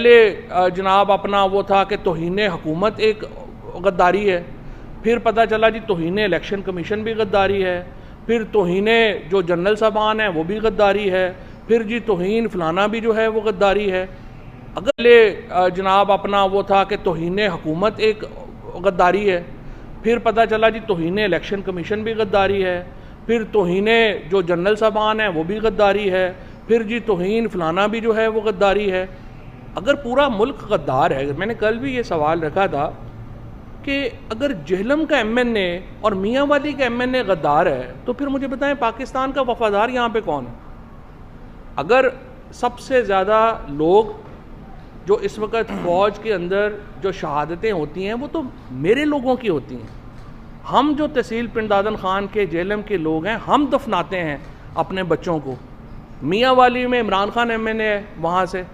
पहले जनाब अपना वो था कि तौहीन हुकूमत एक गद्दारी है, फिर पता चला जी तौहीन इलेक्शन कमीशन भी गद्दारी है, फिर तौहीन जो जनरल साहबान हैं वो भी गद्दारी है, फिर जी तौहीन फलाना भी जो है वो गद्दारी है। अगर पहले जनाब अपना वो था कि तौहीन हुकूमत एक गद्दारी है, फिर पता चला जी तौहीन इलेक्शन कमीशन भी गद्दारी है, फिर तौहीन जो जनरल साहबान हैं वो भी गद्दारी है, फिर जी तौहीन फलाना भी जो है वो गद्दारी है। अगर पूरा मुल्क गद्दार है, मैंने कल भी ये सवाल रखा था कि अगर जेहलम का MNA और मियांवाली का MNA गद्दार है तो फिर मुझे बताएं पाकिस्तान का वफादार यहाँ पे कौन है? अगर सबसे ज़्यादा लोग जो इस वक्त फ़ौज के अंदर जो शहादतें होती हैं वो तो मेरे लोगों की होती हैं, हम जो तहसील पिंडादन खान के जेहलम के लोग हैं हम दफनाते हैं अपने बच्चों को। मियांवाली में इमरान खान MNA है वहाँ से,